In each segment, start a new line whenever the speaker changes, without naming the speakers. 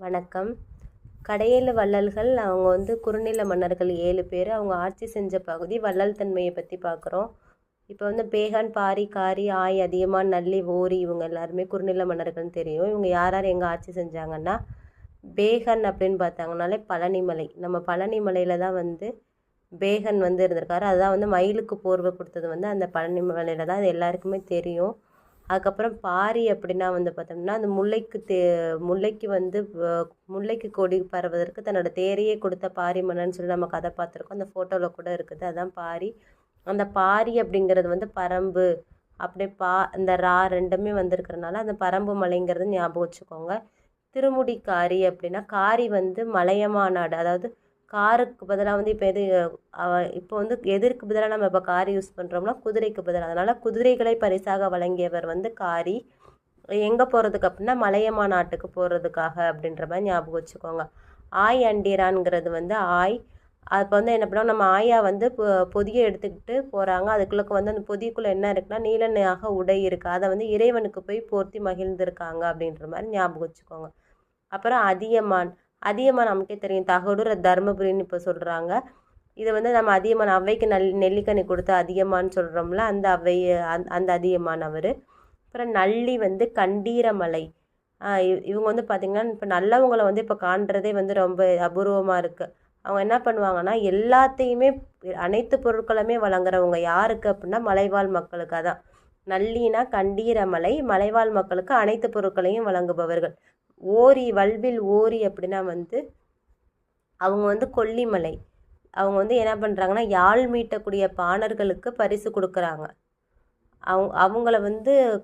வணக்கம். கடையேழு வள்ளல்கள் அவங்க குறுநில மன்னர்கள் 7 பேர். அவங்க ஆட்சி செஞ்ச பகுதி வள்ளல் தன்மையை பற்றி பார்க்குறோம். இப்போ பேகன், பாரி, காரி, ஆய், அதியமான், நல்லி, ஓரி இவங்க எல்லாருமே குறுநில மன்னர்கள்னு தெரியும். இவங்க யார் யார் எங்கே ஆட்சி செஞ்சாங்கன்னா, பேகன் அப்படின்னு பார்த்தாங்கனாலே பழனிமலை. நம்ம பழனிமலையில் தான் பேகன் இருந்திருக்காரு. அதுதான் மயிலுக்கு போர்வை கொடுத்தது அந்த பழனிமலையில் தான். அது எல்லாருக்குமே தெரியும். அதுக்கப்புறம் பாரி அப்படின்னா பார்த்தோம்னா அந்த முல்லைக்கு முல்லைக்கு கொடி பரவதற்கு தன்னோட தேரையே கொடுத்த பாரி மன்னன் சொல்லி நம்ம கதை பார்த்துருக்கோம். அந்த ஃபோட்டோவில் கூட இருக்குது. அதான் பாரி. அந்த பாரி அப்படிங்கிறது பரம்பு அப்படி இந்த ரா ரெண்டுமே வந்திருக்கிறனால அந்த பரம்பு மலைங்கிறது ஞாபகம் வச்சுக்கோங்க. திருமுடிக்காரி அப்படின்னா காரி மலையமா நாடு. அதாவது காருக்கு பதிலாக இப்போ இப்போ எதற்கு பதிலாக நம்ம இப்போ கார் யூஸ் பண்ணுறோம்னா குதிரைக்கு பதிலாக. அதனால் குதிரைகளை பரிசாக வழங்கியவர் காரி. எங்கே போகிறதுக்கு அப்படின்னா மலையமா நாட்டுக்கு போகிறதுக்காக அப்படின்ற மாதிரி ஞாபகம் வச்சுக்கோங்க. ஆய் அண்டீரான்ங்கிறது ஆய். அப்போ என்ன பண்ணோம், நம்ம ஆயா பொதியை எடுத்துக்கிட்டு போகிறாங்க. அதுக்குள்ளே அந்த பொதிக்குள்ளே என்ன இருக்குன்னா நீலனையாக உடை இருக்குது. அதை இறைவனுக்கு போய் போர்த்தி மகிழ்ந்திருக்காங்க அப்படின்ற மாதிரி ஞாபகம் வச்சுக்கோங்க. அப்புறம் அதியமான். அதியமான் நமக்கே தெரியும், தகடூர் தர்மபுரின்னு இப்போ சொல்கிறாங்க. இது நம்ம அதியமான் அவ்வைக்கு நெல்லிக்கனி கொடுத்து அதியமான்னு சொல்கிறோம்ல, அந்த அவ்வை அந்த அதியமான் அவர். அப்புறம் நல்லி கண்டீரமலை. இவங்க பார்த்திங்கன்னா இப்போ நல்லவங்களை இப்போ காண்றதே ரொம்ப அபூர்வமாக இருக்குது. அவங்க என்ன பண்ணுவாங்கன்னா எல்லாத்தையுமே அனைத்து பொருட்களுமே வழங்குறவங்க யாருக்கு அப்படின்னா மலைவாழ் மக்களுக்கு. அதான் நல்லினா கண்டீரமலை, மலைவாழ் மக்களுக்கு அனைத்து பொருட்களையும் வழங்குபவர்கள். ஓரி, வல்வில் ஓரி அப்படின்னா அவங்க கொல்லிமலை. அவங்க என்ன பண்ணுறாங்கன்னா யாழ் மீட்டக்கூடிய பாணர்களுக்கு பரிசு கொடுக்குறாங்க. அவங்கள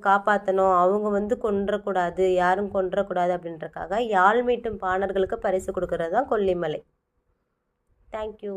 காப்பாற்றணும், அவங்க கொன்றக்கூடாது, யாரும் கொன்றக்கூடாது அப்படின்றக்காக யாழ் மீட்டும் பாணர்களுக்கு பரிசு கொடுக்கறது தான் கொல்லிமலை. தேங்க்யூ.